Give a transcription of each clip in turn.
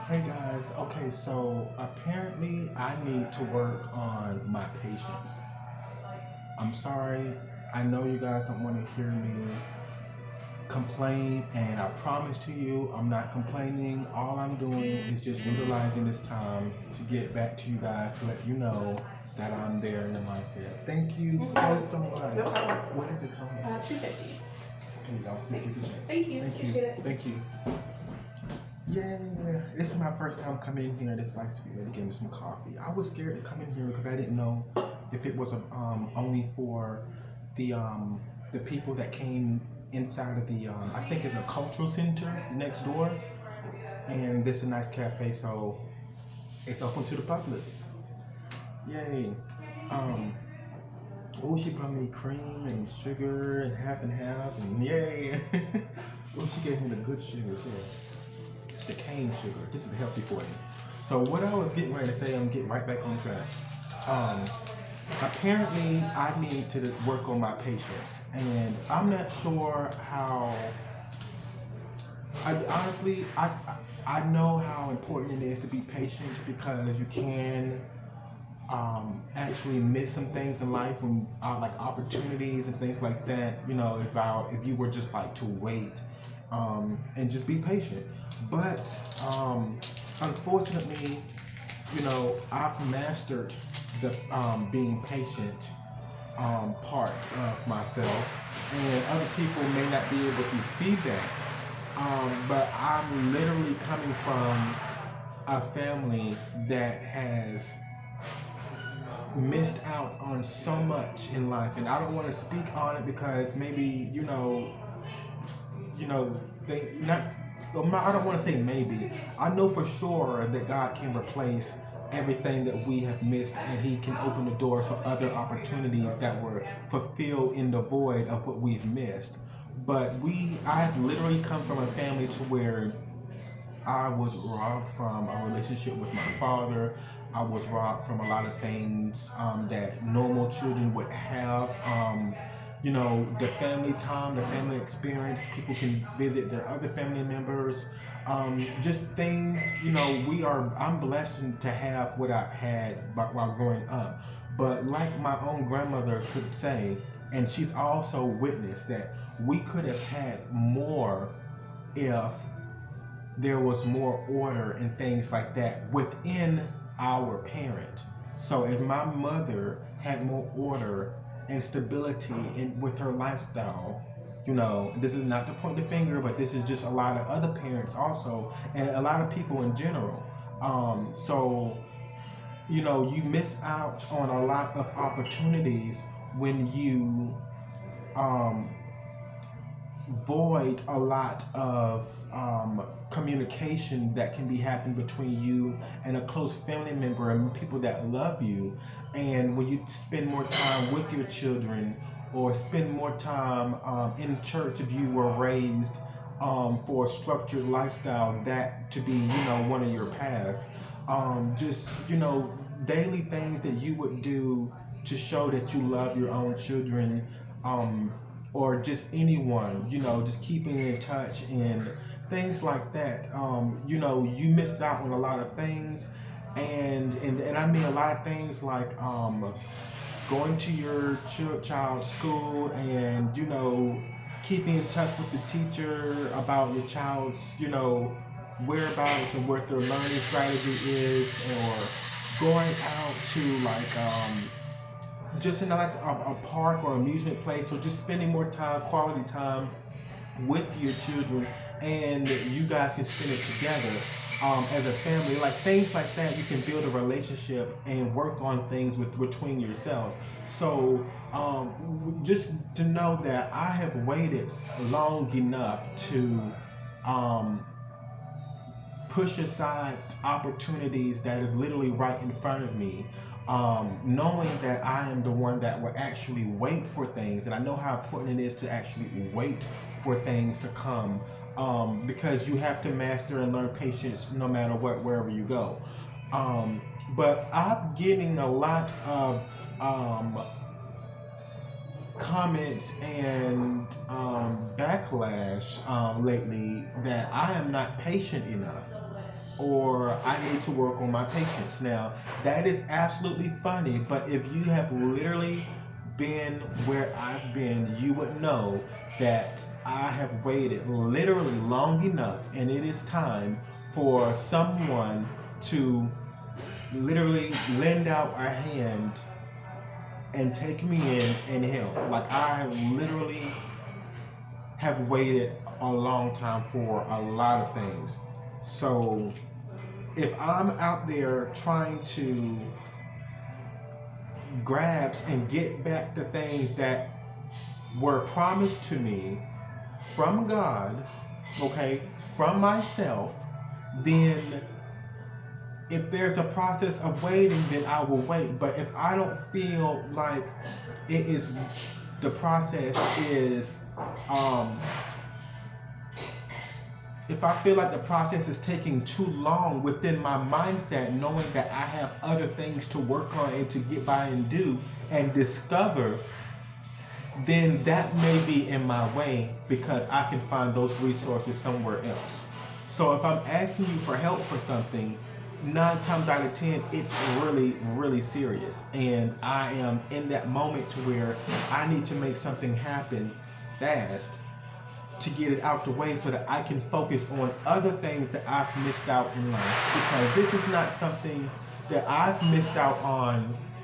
Hey guys, okay, so apparently I need to work on my patience. I'm sorry, I know you guys don't want to hear me complain, and I promise to you, I'm not complaining. All I'm doing is just utilizing this time to get back to you guys to let you know that I'm there in the mindset. Thank you so much. No problem. What is it called? 250. Here you go. Let's get this. Thank you. Thank you. Appreciate it. Thank you. Yeah, this is my first time coming in here. This nice sweet lady gave me some coffee. I was scared to come in here because I didn't know if it was only for the people that came inside of the I think it's a cultural center next door, and this is a nice cafe, so it's open to the public. Yay! Um, oh, she brought me cream and sugar and half, and yay! Oh, she gave me the good sugar too. It's the cane sugar. This is healthy for you. So what I was getting ready to say, I'm getting right back on track. Um, Apparently, I need to work on my patience, and I'm not sure how. I know how important it is to be patient because you can actually miss some things in life when like opportunities and things like that. You know, if you were just like to wait and just be patient. But unfortunately, I've mastered the being patient part of myself, and other people may not be able to see that. But I'm literally coming from a family that has missed out on so much in life, and I don't want to speak on it because maybe they not. I don't want to say maybe. I know for sure that God can replace everything that we have missed, and He can open the doors for other opportunities that were fulfilled in the void of what we've missed. But I have literally come from a family to where I was robbed from a relationship with my father. I was robbed from a lot of things that normal children would have. The family time, the family experience. People can visit their other family members. Just things, I'm blessed to have what I've had while growing up. But like my own grandmother could say, and she's also witnessed that we could have had more if there was more order and things like that within our parent. So if my mother had more order and stability with her lifestyle, this is not to point the finger, but this is just a lot of other parents also, and a lot of people in general. So you miss out on a lot of opportunities when you um, void a lot of communication that can be happening between you and a close family member and people that love you. And when you spend more time with your children or spend more time in church, if you were raised for a structured lifestyle, that to be one of your paths, just daily things that you would do to show that you love your own children, or just anyone, just keeping in touch and things like that. You missed out on a lot of things, and I mean a lot of things like going to your child's school and keeping in touch with the teacher about your child's whereabouts and what their learning strategy is, or going out to like just in like a park or amusement place, or just spending more time, quality time with your children, and you guys can spend it together as a family. Like things like that, you can build a relationship and work on things between yourselves. So just to know that I have waited long enough to um, push aside opportunities that is literally right in front of me, knowing that I am the one that will actually wait for things, and I know how important it is to actually wait for things to come, because you have to master and learn patience no matter what, wherever you go. But I'm getting a lot of comments and backlash lately that I am not patient enough or I need to work on my patience. Now, that is absolutely funny, but if you have literally been where I've been, you would know that I have waited literally long enough, and it is time for someone to literally lend out a hand and take me in and help. Like, I literally have waited a long time for a lot of things. So if I'm out there trying to grasp and get back the things that were promised to me from God, okay, from myself, then if there's a process of waiting, then I will wait. But if I don't feel like it is, the process is, if I feel like the process is taking too long within my mindset, knowing that I have other things to work on and to get by and do and discover, then that may be in my way because I can find those resources somewhere else. So if I'm asking you for help for something, 9 times out of 10, it's really, really serious. And I am in that moment to where I need to make something happen fast to get it out the way so that I can focus on other things that I've missed out in life. Because this is not something that I've missed out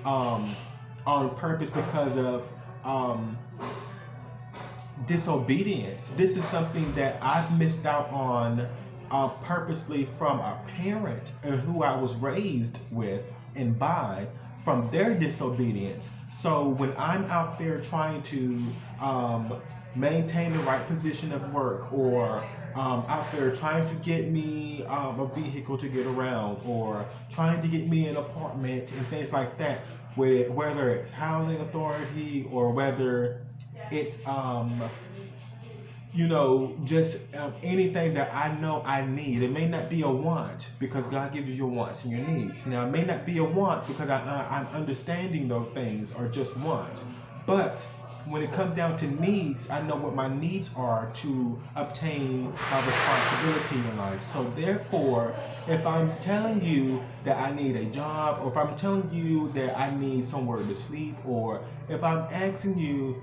on purpose because of disobedience. This is something that I've missed out on purposely from a parent and who I was raised with and by, from their disobedience. So when I'm out there trying to maintain the right position of work, or out there trying to get me a vehicle to get around, or trying to get me an apartment and things like that, whether it's housing authority or whether it's just anything that I know I need. It may not be a want because God gives you your wants and your needs. Now, it may not be a want because I'm understanding those things are just wants. But when it comes down to needs, I know what my needs are to obtain my responsibility in life. So therefore, if I'm telling you that I need a job, or if I'm telling you that I need somewhere to sleep, or if I'm asking you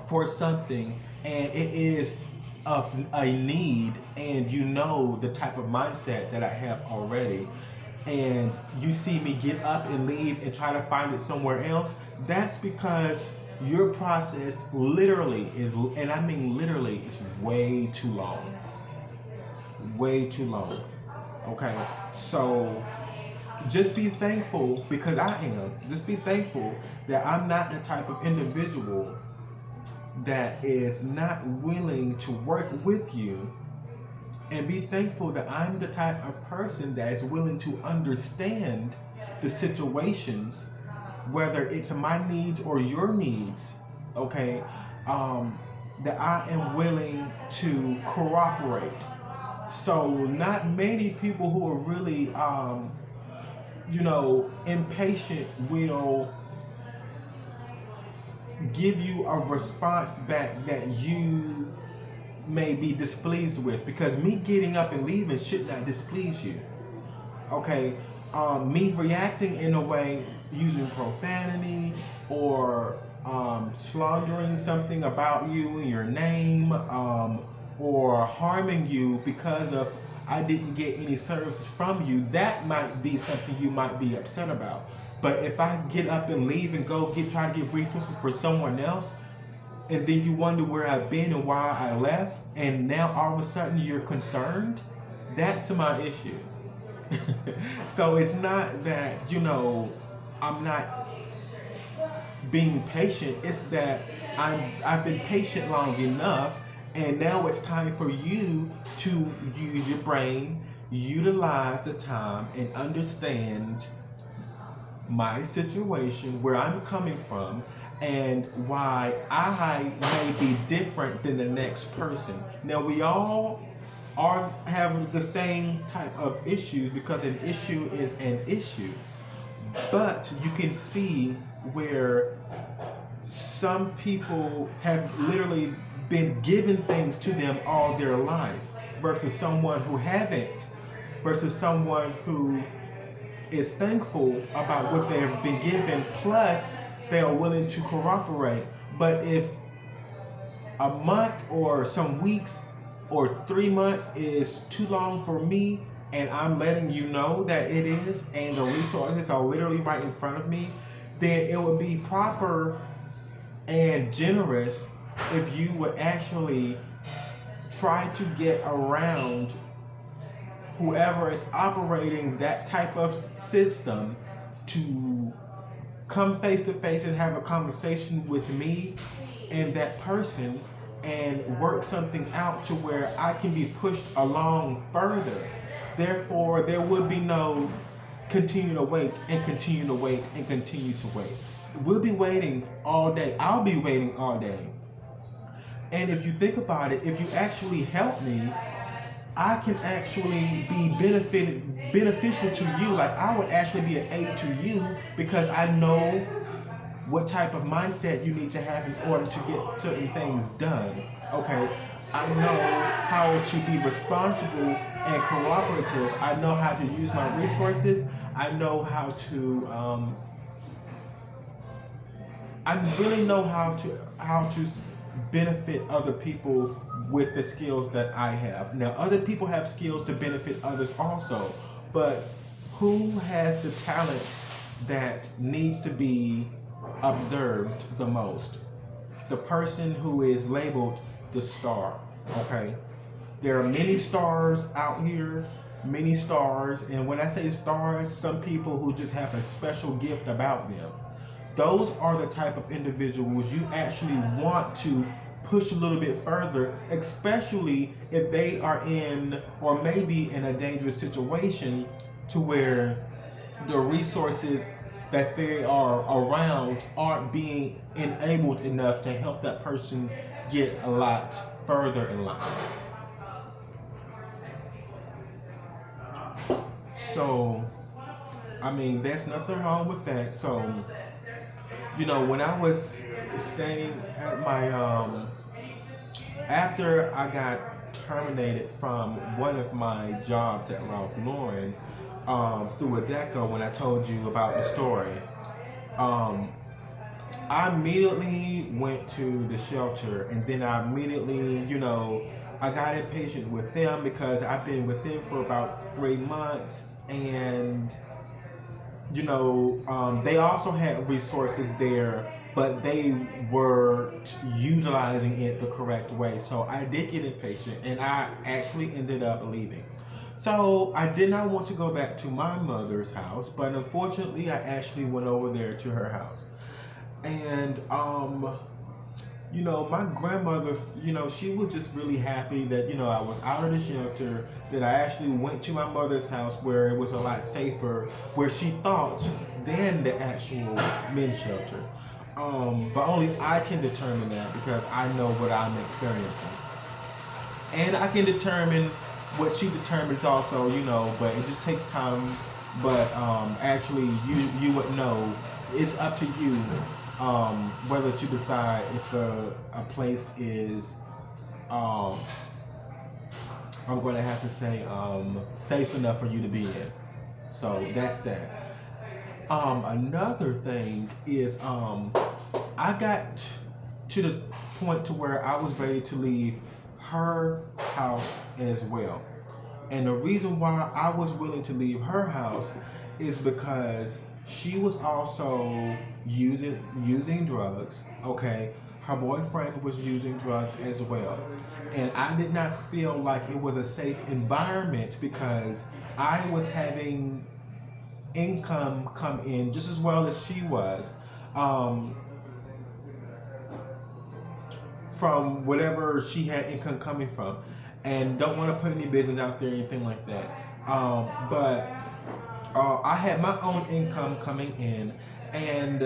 for something and it is a need, and you know the type of mindset that I have already, and you see me get up and leave and try to find it somewhere else, that's because your process literally is, and I mean literally, is way too long. Way too long. Okay? So just be thankful, because I am. Just be thankful that I'm not the type of individual that is not willing to work with you, and be thankful that I'm the type of person that is willing to understand the situations, whether it's my needs or your needs, okay, that I am willing to cooperate. So not many people who are really, impatient will give you a response back that you may be displeased with, because me getting up and leaving should not displease you. Okay, me reacting in a way using profanity or slandering something about you and your name, or harming you because of I didn't get any service from you, that might be something you might be upset about. But if I get up and leave and go try to get resources for someone else, and then you wonder where I've been and why I left, and now all of a sudden you're concerned, that's my issue. So it's not that, I'm not being patient. It's that I've been patient long enough, and now it's time for you to use your brain, utilize the time, and understand my situation, where I'm coming from, and why I may be different than the next person. Now, we all are having the same type of issues, because an issue is an issue. But you can see where some people have literally been given things to them all their life versus someone who haven't, versus someone who is thankful about what they have been given, plus they are willing to cooperate. But if a month or some weeks or 3 months is too long for me, and I'm letting you know that it is, and the resources are literally right in front of me, then it would be proper and generous if you would actually try to get around whoever is operating that type of system to come face to face and have a conversation with me and that person and work something out to where I can be pushed along further. Therefore, there would be no continue to wait and continue to wait and continue to wait. We'll be waiting all day. I'll be waiting all day. And if you think about it, if you actually help me, I can actually be beneficial to you. Like I would actually be an aid to you because I know what type of mindset you need to have in order to get certain things done. Okay, I know how to be responsible and cooperative. I know how to use my resources. I know how to. I really know how to benefit other people with the skills that I have. Now, other people have skills to benefit others also, but who has the talent that needs to be observed the most? The person who is labeled the star. Okay, there are many stars out here, many stars, and when I say stars, some people who just have a special gift about them. Those are the type of individuals you actually want to push a little bit further, especially if they are in or maybe in a dangerous situation to where the resources that they are around aren't being enabled enough to help that person get a lot further in life. So, I mean, there's nothing wrong with that. So, when I was staying at my after I got terminated from one of my jobs at Ralph Lauren through Adecco, when I told you about the story, um, I immediately went to the shelter, and then I immediately, I got impatient with them because I've been with them for about 3 months, and they also had resources there, but they were utilizing it the correct way. So I did get impatient, and I actually ended up leaving. So I did not want to go back to my mother's house, but unfortunately, I actually went over there to her house. And my grandmother, she was just really happy that, I was out of the shelter, that I actually went to my mother's house where it was a lot safer, where she thought, than the actual men's shelter. But only I can determine that because I know what I'm experiencing. And I can determine what she determines also, but it just takes time. But actually, you would know. It's up to you whether to decide if a place is, I'm going to have to say, safe enough for you to be in. So that's that. Another thing is, I got to the point to where I was ready to leave her house as well. And the reason why I was willing to leave her house is because she was also using drugs. Okay, her boyfriend was using drugs as well, and I did not feel like it was a safe environment because I was having income come in just as well as she was, from whatever she had income coming from, and don't want to put any business out there or anything like that. But I had my own income coming in, and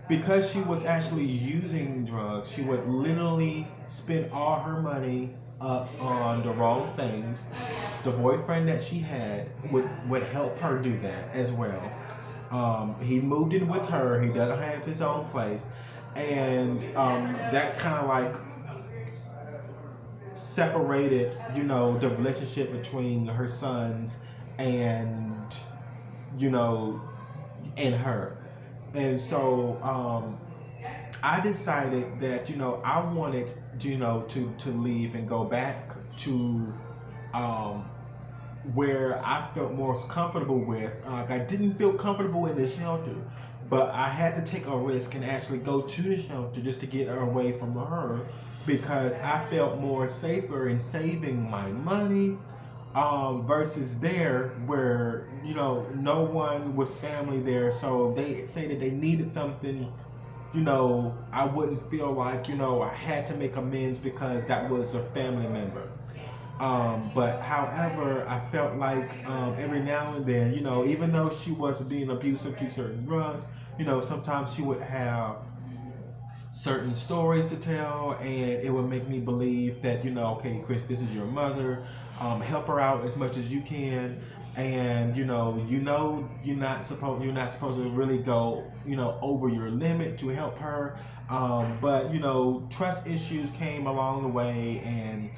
because she was actually using drugs, she would literally spend all her money up on the wrong things. The boyfriend that she had would help her do that as well. He moved in with her. He doesn't have his own place, and that kind of like separated, the relationship between her sons and you know and her. And so I decided that I wanted to leave and go back to um, where I felt most comfortable with. I didn't feel comfortable in the shelter, but I had to take a risk and actually go to the shelter just to get away from her because I felt more safer in saving my money versus there where no one was family there. So if they say that they needed something, I wouldn't feel like I had to make amends because that was a family member. But however, I felt like every now and then, even though she was being abusive to certain drugs, sometimes she would have certain stories to tell, and it would make me believe that okay, Chris, this is your mother. Help her out as much as you can, and you're not supposed to really go over your limit to help her. But trust issues came along the way, and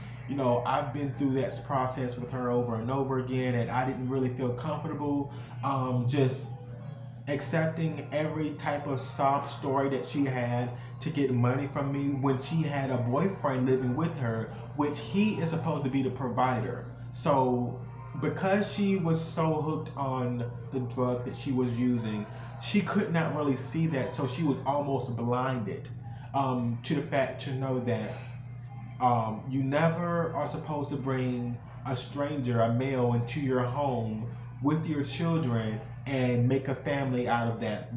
I've been through that process with her over and over again, and I didn't really feel comfortable just accepting every type of sob story that she had to get money from me when she had a boyfriend living with her, which he is supposed to be the provider. So, because she was so hooked on the drug that she was using, she could not really see that, so she was almost blinded to the fact to know that you never are supposed to bring a stranger, a male, into your home with your children and make a family out of that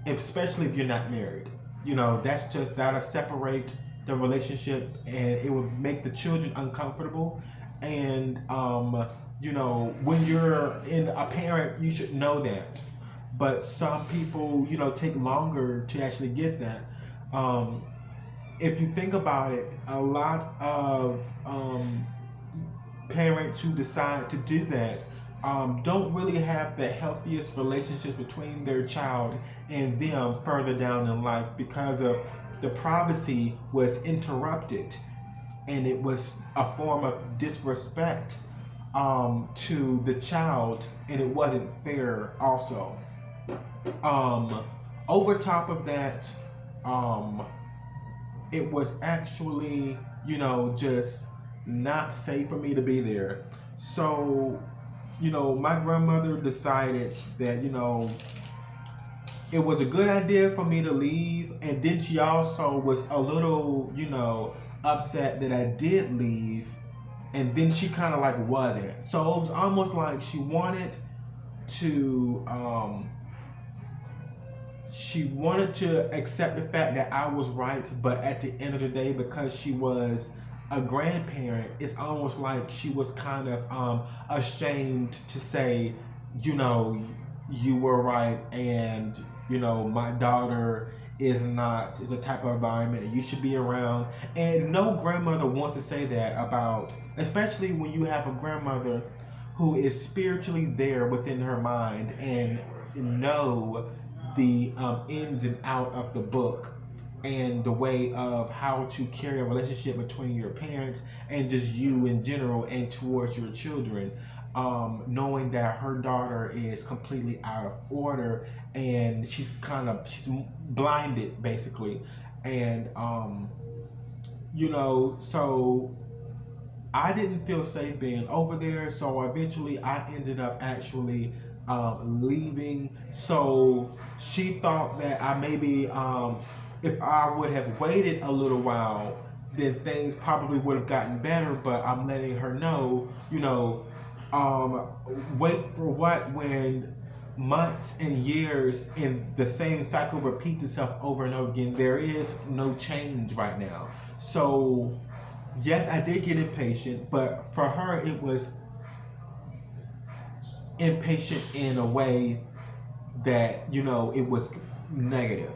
especially if you're not married. That'll separate the relationship and it would make the children uncomfortable. And, when you're in a parent, you should know that. But some people, take longer to actually get that. If you think about it, a lot of parents who decide to do that don't really have the healthiest relationships between their child and them further down in life because of the privacy was interrupted, and it was a form of disrespect to the child, and it wasn't fair also. Over top of that, it was actually just not safe for me to be there. So my grandmother decided that it was a good idea for me to leave, and then she also was a little upset that I did leave, and then she kind of like wasn't. So it was almost like to she wanted to accept the fact that I was right, but at the end of the day, because she was a grandparent, it's almost like she was kind of ashamed to say, you were right, and my daughter is not the type of environment that you should be around. And no grandmother wants to say that about, especially when you have a grandmother who is spiritually there within her mind and know the ins and out of the book and the way of how to carry a relationship between your parents and just you in general and towards your children, knowing that her daughter is completely out of order and she's blinded basically. And so I didn't feel safe being over there, so eventually I ended up actually leaving. So she thought that I maybe, if I would have waited a little while, then things probably would have gotten better. But I'm letting her know, wait for what when months and years and the same cycle repeats itself over and over again. There is no change right now. So yes, I did get impatient, but for her it was impatient in a way that it was negative.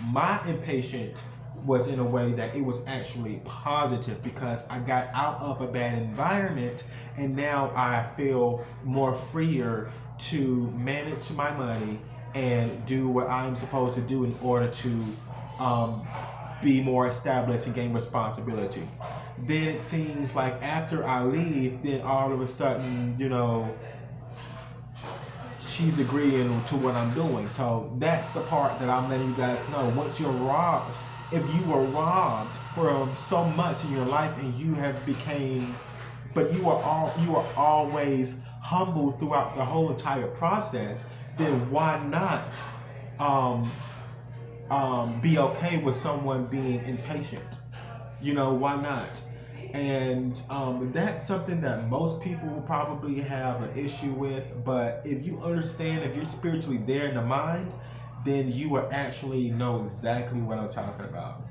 My impatient was in a way that it was actually positive, because I got out of a bad environment and now I feel more freer to manage my money and do what I'm supposed to do in order to um, be more established and gain responsibility. Then it seems like after I leave, then all of a sudden, she's agreeing to what I'm doing. So that's the part that I'm letting you guys know. Once you're robbed, if you were robbed from so much in your life and you have became, but you are always humble throughout the whole entire process, then why not be okay with someone being impatient? Why not? And that's something that most people will probably have an issue with. But if you understand, if you're spiritually there in the mind, then you will actually know exactly what I'm talking about.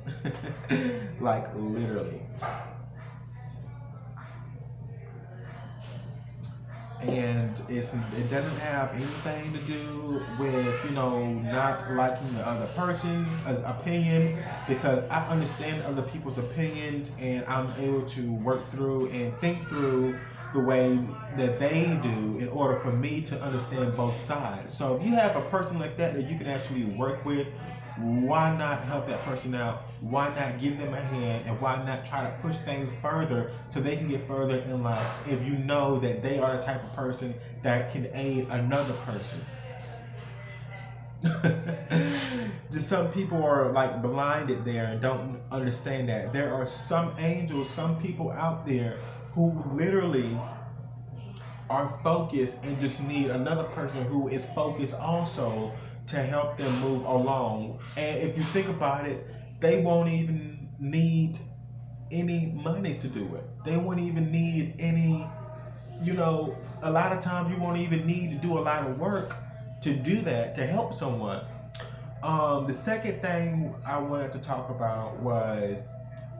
Like, literally. And it doesn't have anything to do with not liking the other person's opinion, because I understand other people's opinions and I'm able to work through and think through the way that they do in order for me to understand both sides. So if you have a person like that you can actually work with, why not help that person out? Why not give them a hand? And why not try to push things further so they can get further in life, if you know that they are the type of person that can aid another person? Just some people are like blinded there and don't understand that there are some angels, some people out there who literally are focused and just need another person who is focused also to help them move along. And if you think about it, they won't even need any money to do it. They won't even need any, a lot of times you won't even need to do a lot of work to do that, to help someone. The second thing I wanted to talk about was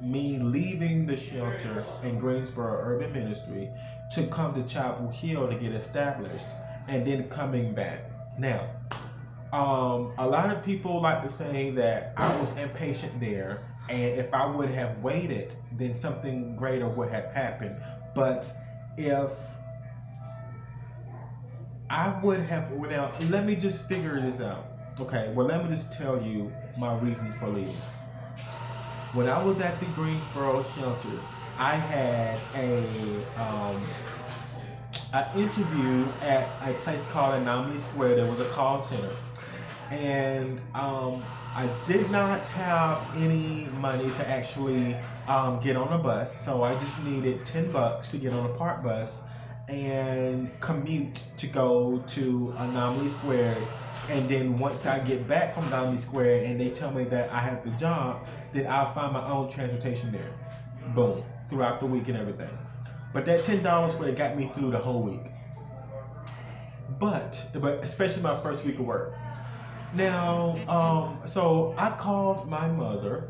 me leaving the shelter in Greensboro Urban Ministry to come to Chapel Hill to get established, and then coming back. Now, a lot of people like to say that I was impatient there, and if I would have waited, then something greater would have happened. But if I would have, now let me just figure this out. Okay, well, let me just tell you my reason for leaving. When I was at the Greensboro shelter, I had an interview at a place called Anomaly Square. There was a call center. And I did not have any money to actually get on a bus, so I just needed $10 to get on a park bus and commute to go to Anomaly Square. And then once I get back from Anomaly Square and they tell me that I have the job, then I'll find my own transportation there. Boom, throughout the week and everything. But that $10 would have got me through the whole week. But especially my first week of work. Now, so I called my mother